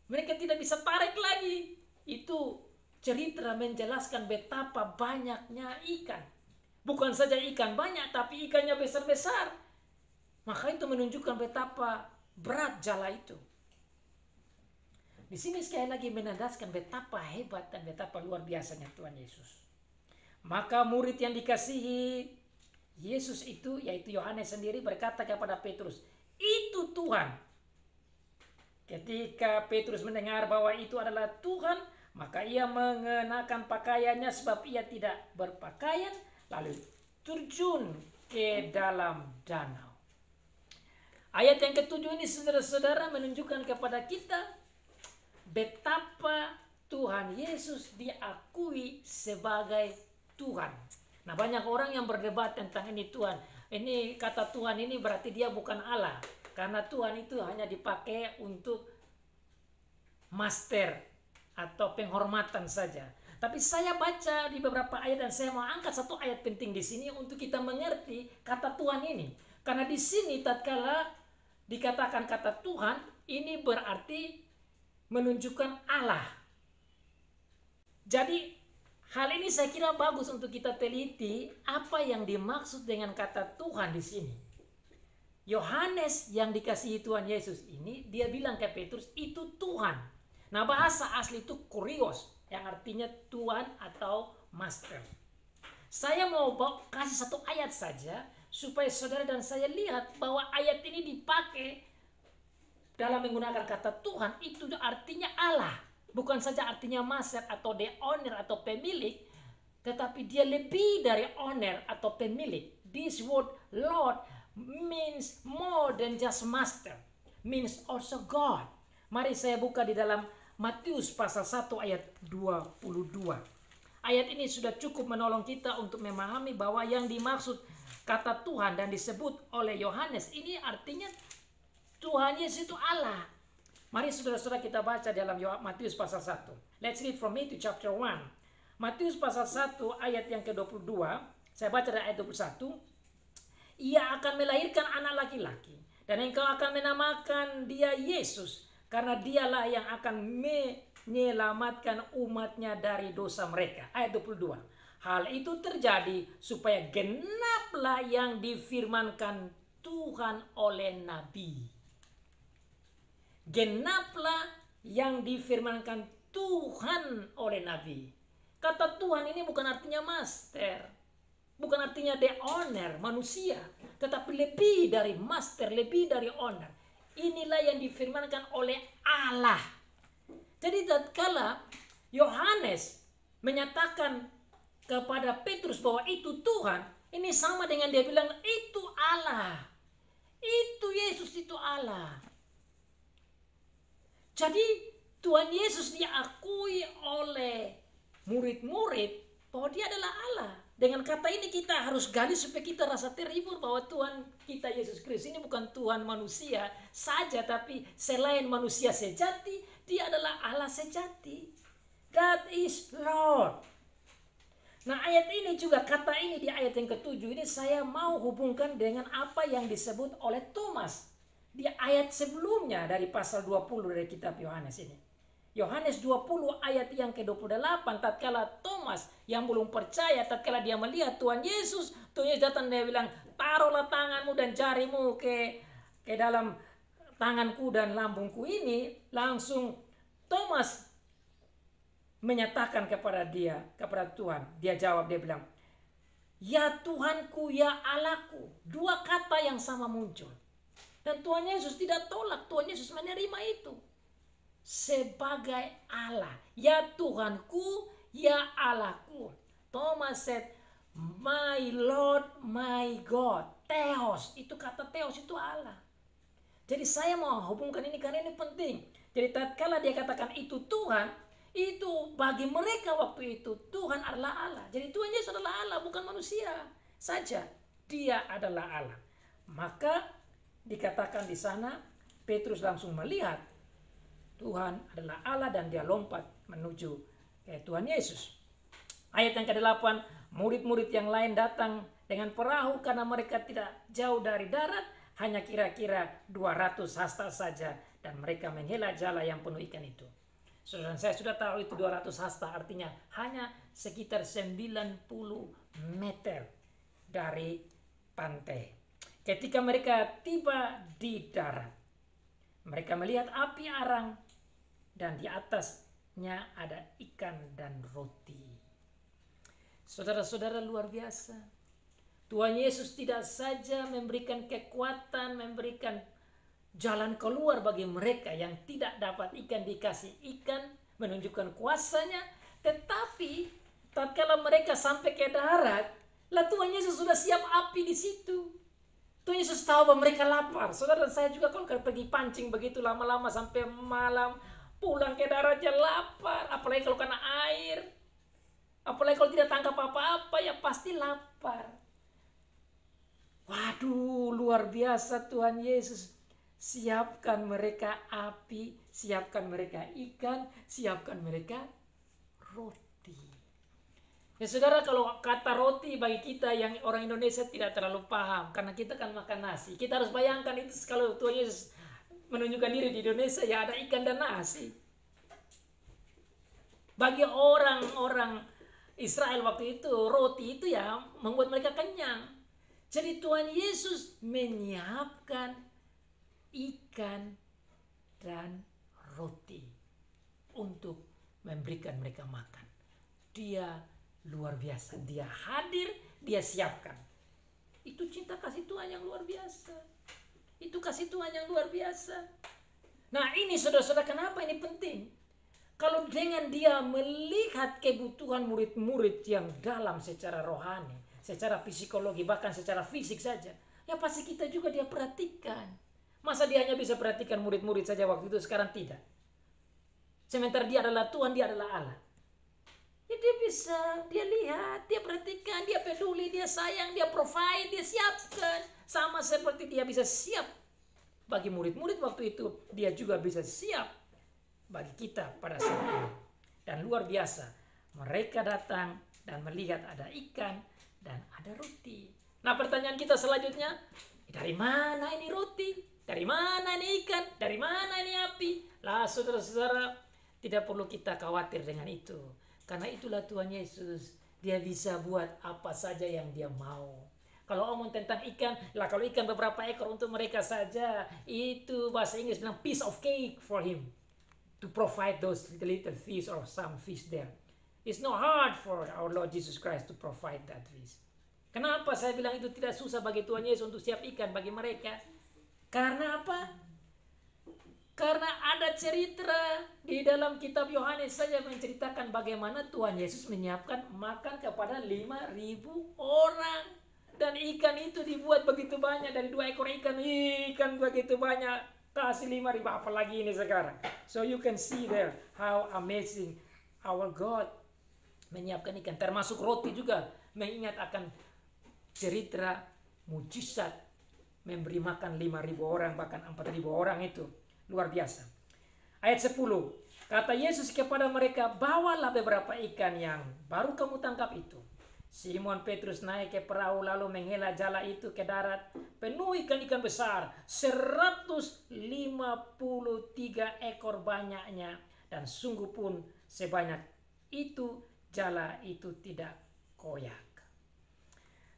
Mereka tidak bisa tarik lagi. Itu cerita menjelaskan betapa banyaknya ikan. Bukan saja ikan banyak, tapi ikannya besar-besar. Maka itu menunjukkan betapa berat jala itu. Di sini sekali lagi menandaskan betapa hebat dan betapa luar biasanya Tuhan Yesus. Maka murid yang dikasihi Yesus itu, yaitu Yohanes sendiri, berkata kepada Petrus, "Itu Tuhan." Ketika Petrus mendengar bahwa itu adalah Tuhan, maka ia mengenakan pakaiannya sebab ia tidak berpakaian, lalu terjun ke dalam danau. Ayat yang ke-7 ini saudara-saudara menunjukkan kepada kita betapa Tuhan Yesus diakui sebagai Tuhan. Nah, banyak orang yang berdebat tentang ini Tuhan. Ini kata Tuhan ini berarti dia bukan Allah. Karena Tuhan itu hanya dipakai untuk master atau penghormatan saja. Tapi saya baca di beberapa ayat dan saya mau angkat satu ayat penting di sini untuk kita mengerti kata Tuhan ini. Karena di sini tatkala dikatakan kata Tuhan, ini berarti menunjukkan Allah. Jadi hal ini saya kira bagus untuk kita teliti apa yang dimaksud dengan kata Tuhan di sini. Yohanes yang dikasihi Tuhan Yesus ini, dia bilang ke Petrus, itu Tuhan. Nah bahasa asli itu kurios. yang artinya Tuhan atau Master. Saya mau kasih satu ayat saja supaya saudara dan saya lihat bahwa ayat ini dipakai dalam menggunakan kata Tuhan, itu artinya Allah. Bukan saja artinya master atau the owner atau pemilik, tetapi dia lebih dari owner atau pemilik. This word Lord means more than just master, means also God. Mari saya buka di dalam Matius pasal 1 ayat 22. Ayat ini sudah cukup menolong kita untuk memahami bahwa yang dimaksud kata Tuhan dan disebut oleh Yohanes ini artinya Tuhan Yesus itu Allah. Mari saudara-saudara kita baca dalam Matius pasal 1. Let's read from Matthew chapter 1. Matius pasal 1 ayat yang ke-22. Saya baca dari ayat 21. Ia akan melahirkan anak laki-laki, dan engkau akan menamakan dia Yesus, karena dialah yang akan menyelamatkan umatnya dari dosa mereka. Ayat 22. Hal itu terjadi supaya genaplah yang difirmankan Tuhan oleh Nabi. Genaplah yang difirmankan Tuhan oleh Nabi. Kata Tuhan ini bukan artinya master, bukan artinya the owner, manusia, tetapi lebih dari master, lebih dari owner. Inilah yang difirmankan oleh Allah. Jadi tatkala Yohanes menyatakan kepada Petrus bahwa itu Tuhan, ini sama dengan dia bilang itu Allah, itu Yesus, itu Allah. Jadi Tuhan Yesus diakui oleh murid-murid bahwa dia adalah Allah. Dengan kata ini kita harus gali supaya kita rasa terhibur bahwa Tuhan kita Yesus Kristus ini bukan Tuhan manusia saja, tapi selain manusia sejati, dia adalah Allah sejati. God is Lord. Nah, ayat ini juga, kata ini di ayat yang ke-7 ini saya mau hubungkan dengan apa yang disebut oleh Thomas di ayat sebelumnya dari pasal 20 dari kitab Yohanes ini. Yohanes 20 ayat yang ke-28, tatkala Thomas yang belum percaya, tatkala dia melihat Tuhan Yesus datang, dia bilang, taruhlah tanganmu dan jarimu ke dalam tanganku dan lambungku ini. Langsung Thomas menyatakan kepada Tuhan. Dia jawab, dia bilang, ya Tuhanku, ya Allahku. Dua kata yang sama muncul. Dan Tuhan Yesus tidak tolak, Tuhan Yesus menerima itu sebagai Allah. Ya Tuhanku, ya Allahku. Thomas said, my Lord, my God. Theos, itu kata Theos itu Allah. Jadi saya mau hubungkan ini karena ini penting. Jadi tatkala dia katakan itu Tuhan, itu bagi mereka waktu itu Tuhan adalah Allah. Jadi Tuhan Yesus adalah Allah, bukan manusia saja. Dia adalah Allah. Maka dikatakan di sana Petrus langsung melihat Tuhan adalah Allah dan dia lompat menuju ke Tuhan Yesus. Ayat yang ke-8, murid-murid yang lain datang dengan perahu karena mereka tidak jauh dari darat, hanya kira-kira 200 hasta saja, dan mereka menghela jala yang penuh ikan itu. Saudara, saya sudah tahu itu 200 hasta artinya hanya sekitar 90 meter dari pantai. Ketika mereka tiba di darat, mereka melihat api arang dan di atasnya ada ikan dan roti. Saudara-saudara, luar biasa. Tuhan Yesus tidak saja memberikan kekuatan, memberikan jalan keluar bagi mereka yang tidak dapat ikan, dikasih ikan, menunjukkan kuasanya, tetapi tatkala mereka sampai ke darat, lah Tuhan Yesus sudah siap api di situ. Tuhan Yesus tahu bahwa mereka lapar. Saudara dan saya juga kalau pergi pancing begitu lama-lama sampai malam, pulang ke daratnya lapar. Apalagi kalau kena air. Apalagi kalau tidak tangkap apa-apa, ya pasti lapar. Waduh, luar biasa Tuhan Yesus. Siapkan mereka api, siapkan mereka ikan, siapkan mereka roti. Ya saudara, kalau kata roti bagi kita yang orang Indonesia tidak terlalu paham, karena kita kan makan nasi. Kita harus bayangkan itu kalau Tuhan Yesus menunjukkan diri di Indonesia, ya ada ikan dan nasi. Bagi orang-orang Israel waktu itu, roti itu ya membuat mereka kenyang. Jadi Tuhan Yesus menyiapkan ikan dan roti untuk memberikan mereka makan. Dia luar biasa. Dia hadir, dia siapkan. Itu cinta kasih Tuhan yang luar biasa. Itu kasih Tuhan yang luar biasa. Nah ini saudara-saudara, kenapa ini penting? Kalau dengan dia melihat kebutuhan murid-murid yang dalam secara rohani, secara psikologi, bahkan secara fisik saja, ya pasti kita juga dia perhatikan. Masa dia hanya bisa perhatikan murid-murid saja waktu itu, sekarang tidak. Sementara dia adalah Tuhan, dia adalah Allah. Ya dia bisa, dia lihat, dia perhatikan, dia peduli, dia sayang, dia provide, dia siapkan. Sama seperti dia bisa siap bagi murid-murid waktu itu, dia juga bisa siap bagi kita pada saat ini. Dan luar biasa, mereka datang dan melihat ada ikan dan ada roti. Nah pertanyaan kita selanjutnya, dari mana ini roti? Dari mana ini ikan? Dari mana ini api? Lah saudara-saudara, tidak perlu kita khawatir dengan itu. Karena itulah Tuhan Yesus, dia bisa buat apa saja yang dia mau. Kalau omong tentang ikan, lah kalau ikan beberapa ekor untuk mereka saja, itu bahasa Inggris bilang piece of cake for him. To provide those little fish or some fish there. It's not hard for our Lord Jesus Christ to provide that fish. Kenapa saya bilang itu tidak susah bagi Tuhan Yesus untuk siap ikan bagi mereka? Karena apa? Karena ada cerita di dalam kitab Yohanes saja menceritakan bagaimana Tuhan Yesus menyiapkan makan kepada 5.000 orang. Dan ikan itu dibuat begitu banyak, dari 2 ekor ikan begitu banyak. Kasih 5.000, apalagi ini sekarang. So you can see there how amazing our God menyiapkan ikan. Termasuk roti juga, mengingat akan cerita mujizat memberi makan 5.000 orang, bahkan 4.000 orang itu. Luar biasa. Ayat 10. Kata Yesus kepada mereka, bawalah beberapa ikan yang baru kamu tangkap itu. Simon Petrus naik ke perahu lalu menghela jala itu ke darat, penuh ikan-ikan besar, 153 ekor banyaknya, dan sungguh pun sebanyak itu jala itu tidak koyak.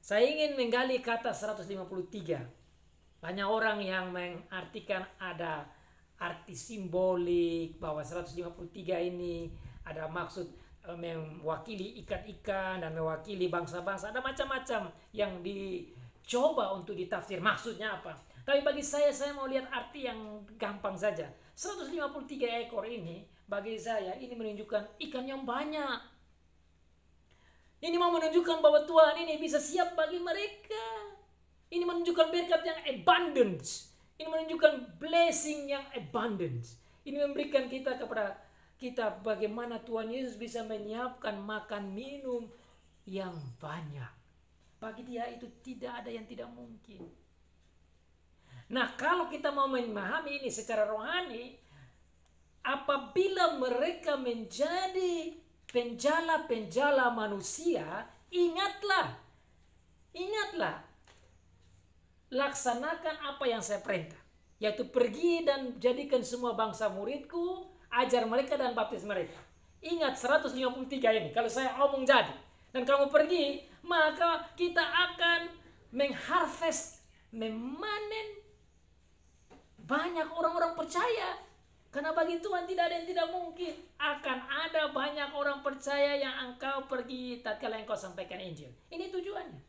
Saya ingin menggali kata 153. Banyak orang yang mengartikan ada arti simbolik bahwa 153 ini ada maksud mewakili ikan-ikan dan mewakili bangsa-bangsa. Ada macam-macam yang dicoba untuk ditafsir maksudnya apa. Tapi bagi saya mau lihat arti yang gampang saja. 153 ekor ini bagi saya ini menunjukkan ikan yang banyak. Ini mau menunjukkan bahwa Tuhan ini bisa siap bagi mereka. Ini menunjukkan berkat yang abundance. Ini menunjukkan blessing yang abundance. Ini memberikan kita kepada kita bagaimana Tuhan Yesus bisa menyiapkan makan minum yang banyak. Bagi dia itu tidak ada yang tidak mungkin. Nah kalau kita mau memahami ini secara rohani, apabila mereka menjadi penjala-penjala manusia, ingatlah, laksanakan apa yang saya perintah, yaitu pergi dan jadikan semua bangsa muridku, ajar mereka dan baptis mereka. Ingat 153 ini, kalau saya omong jadi, dan kamu pergi, maka kita akan mengharvest, memanen banyak orang-orang percaya. Karena bagi Tuhan tidak ada yang tidak mungkin. Akan ada banyak orang percaya yang engkau pergi tatkala engkau sampaikan Injil. Ini tujuannya.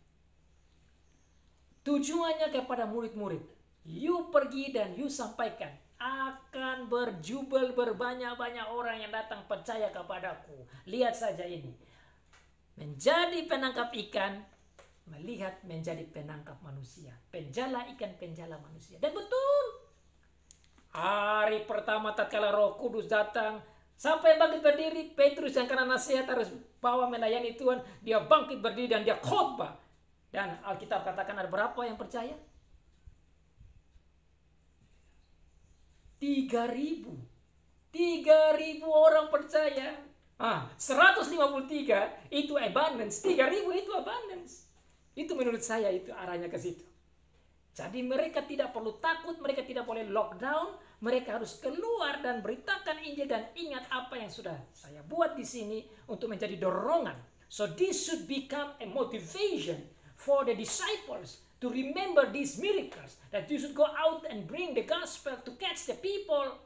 Tujuannya kepada murid-murid. You pergi dan you sampaikan. Akan berjubel berbanyak-banyak orang yang datang percaya kepadaku. Lihat saja ini. Menjadi penangkap ikan, melihat menjadi penangkap manusia. Penjala ikan, penjala manusia. Dan betul. Hari pertama tatkala Roh Kudus datang, sampai bangkit berdiri, Petrus yang karena nasihat harus bawa melayani Tuhan, dia bangkit berdiri dan dia khotbah. Dan Alkitab katakan ada berapa yang percaya? 3.000 orang percaya. 153 itu abundance, 3.000 itu abundance. Itu menurut saya itu arahnya ke situ. Jadi mereka tidak perlu takut, mereka tidak boleh lockdown, mereka harus keluar dan beritakan Injil dan ingat apa yang sudah saya buat di sini untuk menjadi dorongan. So this should become a motivation for the disciples to remember these miracles, that you should go out and bring the gospel to catch the people,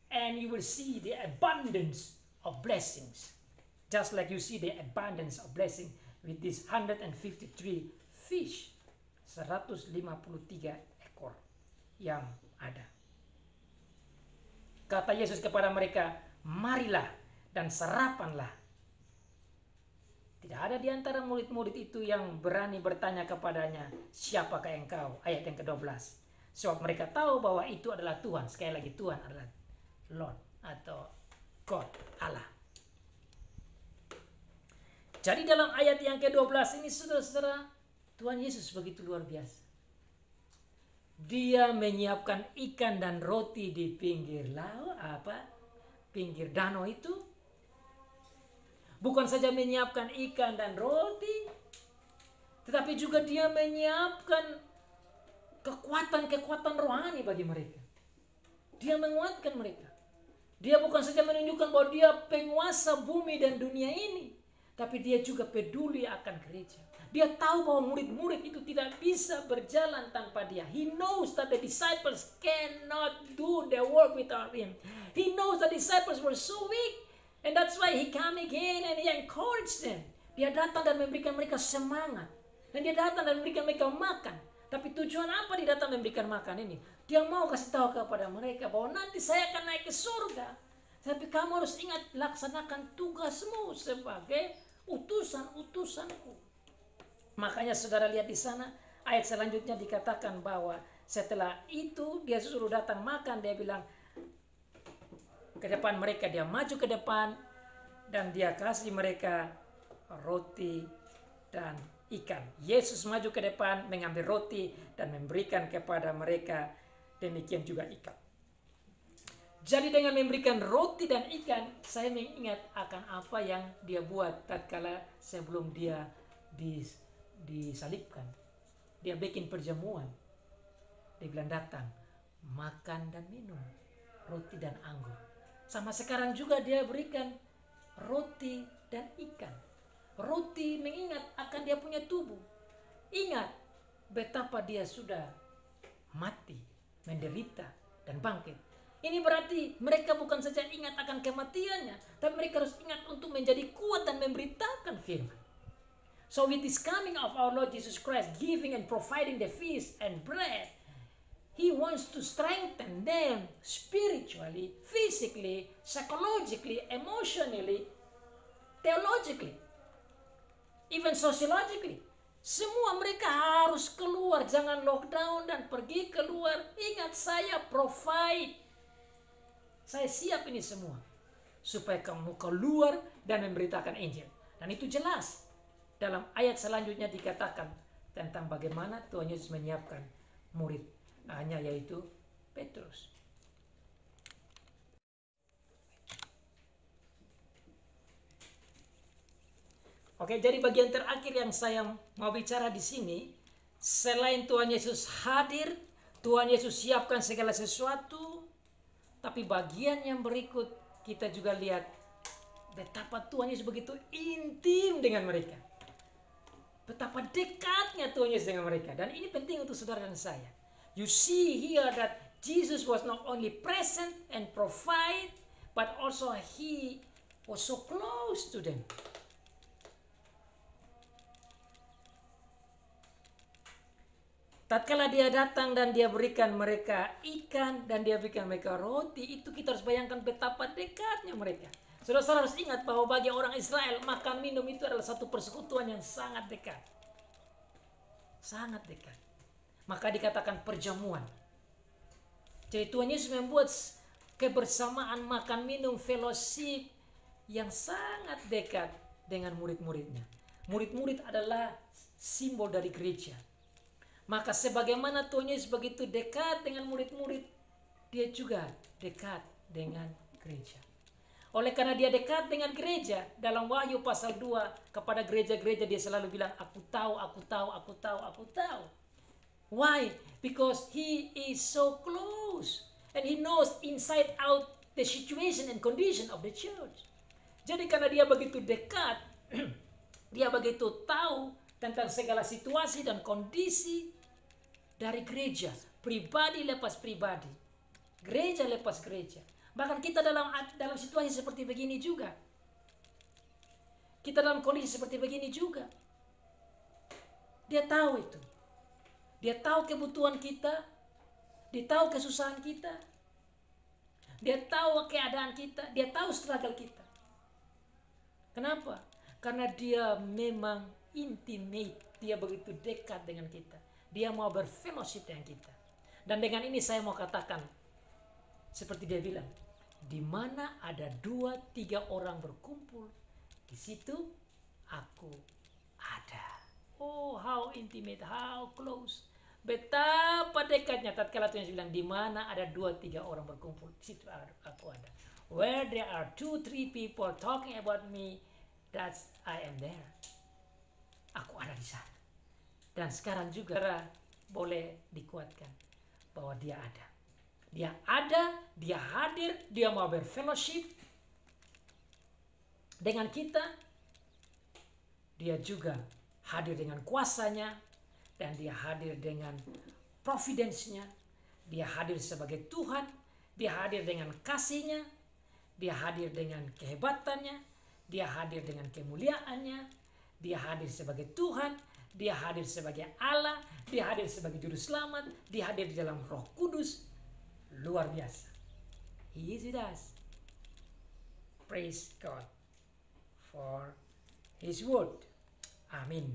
and you will see the abundance of blessings. Just like you see the abundance of blessing with this 153 fish. 153 ekor yang ada. Kata Yesus kepada mereka, marilah dan sarapanlah. Tidak ada di antara murid-murid itu yang berani bertanya kepadanya, siapakah engkau? Ayat yang ke-12. Sebab mereka tahu bahwa itu adalah Tuhan. Sekali lagi, Tuhan adalah Lord atau God, Allah. Jadi dalam ayat yang ke-12 ini, saudara-saudara, Tuhan Yesus begitu luar biasa. Dia menyiapkan ikan dan roti di pinggir laut, pinggir danau itu. Bukan saja menyiapkan ikan dan roti, tetapi juga dia menyiapkan kekuatan-kekuatan rohani bagi mereka. Dia menguatkan mereka. Dia bukan saja menunjukkan bahwa dia penguasa bumi dan dunia ini, tapi dia juga peduli akan gereja. Dia tahu bahwa murid-murid itu tidak bisa berjalan tanpa dia. He knows that the disciples cannot do their work without him. He knows the disciples were so weak. And that's why he came again and he encouraged them. Dia datang dan memberikan mereka semangat. Dan dia datang dan memberikan mereka makan. Tapi tujuan apa dia datang memberikan makan ini? Dia mau kasih tahu kepada mereka bahwa nanti saya akan naik ke surga. Tapi kamu harus ingat, laksanakan tugasmu sebagai utusan-utusanku. Makanya saudara lihat di sana, ayat selanjutnya dikatakan bahwa setelah itu dia suruh datang makan. Dia bilang ke depan mereka, dia maju ke depan dan dia kasih mereka roti dan ikan. Yesus maju ke depan mengambil roti dan memberikan kepada mereka, demikian juga ikan. Jadi dengan memberikan roti dan ikan, saya mengingat akan apa yang dia buat tatkala sebelum dia disalibkan. Dia bikin perjamuan. Dia bilang datang, makan dan minum roti dan anggur. Sama sekarang juga dia berikan roti dan ikan. Roti mengingat akan dia punya tubuh. Ingat betapa dia sudah mati, menderita dan bangkit. Ini berarti mereka bukan saja ingat akan kematiannya, tapi mereka harus ingat untuk menjadi kuat dan memberitakan firman. So with this coming of our Lord Jesus Christ, giving and providing the feast and bread, He wants to strengthen them spiritually, physically, psychologically, emotionally, theologically, even sociologically. Semua mereka harus keluar, jangan lockdown dan pergi keluar. Ingat, saya provide. Saya siap ini semua supaya kamu keluar dan memberitakan Injil. Dan itu jelas. Dalam ayat selanjutnya dikatakan tentang bagaimana Tuhan Yesus menyiapkan muridnya, yaitu Petrus. Oke, jadi bagian terakhir yang saya mau bicara di sini, selain Tuhan Yesus hadir, Tuhan Yesus siapkan segala sesuatu, tapi bagian yang berikut kita juga lihat betapa Tuhan Yesus begitu intim dengan mereka. Betapa dekatnya Tuhan Yesus dengan mereka. Dan ini penting untuk saudara dan saya. You see here that Jesus was not only present and provide, but also He was so close to them. Tatkala dia datang dan dia berikan mereka ikan dan dia berikan mereka roti, itu kita harus bayangkan betapa dekatnya mereka. Saudara-saudara harus ingat bahwa bagi orang Israel, makan minum itu adalah satu persekutuan yang sangat dekat. Sangat dekat. Maka dikatakan perjamuan. Jadi Tuhan Yesus membuat kebersamaan makan minum fellowship yang sangat dekat dengan murid-muridnya. Murid-murid adalah simbol dari gereja. Maka sebagaimana Tuhan Yesus begitu dekat dengan murid-murid, dia juga dekat dengan gereja. Oleh karena dia dekat dengan gereja, dalam Wahyu pasal 2 kepada gereja-gereja dia selalu bilang, aku tahu, aku tahu, aku tahu, aku tahu. Why? Because He is so close and He knows inside out the situation and condition of the church. Jadi karena dia begitu dekat, dia begitu tahu tentang segala situasi dan kondisi dari gereja, pribadi lepas pribadi, gereja lepas gereja. Bahkan kita dalam situasi seperti begini juga. Kita dalam kondisi seperti begini juga. Dia tahu itu. Dia tahu kebutuhan kita. Dia tahu kesusahan kita. Dia tahu keadaan kita. Dia tahu struggle kita. Kenapa? Karena dia memang intimate. Dia begitu dekat dengan kita. Dia mau berfellowship dengan kita. Dan dengan ini saya mau katakan, seperti dia bilang, di mana ada 2-3 orang berkumpul, di situ aku ada. Oh, how intimate, how close. Betapa dekatnya tatkala Tuhan bilang, di mana ada 2-3 orang berkumpul, di situ aku ada. Where there are 2-3 people talking about me, that's I am there. Aku ada di sana. Dan sekarang juga boleh dikuatkan bahwa dia ada. Dia ada, dia hadir, dia mau berfellowship dengan kita. Dia juga hadir dengan kuasanya, dan dia hadir dengan providence-nya. Dia hadir sebagai Tuhan, dia hadir dengan kasih-Nya, dia hadir dengan kehebatannya, dia hadir dengan kemuliaannya, dia hadir sebagai Tuhan, dia hadir sebagai Allah, dia hadir sebagai juru selamat, dia hadir di dalam Roh Kudus. Luar biasa. He is with us. Praise God for His word. Amin.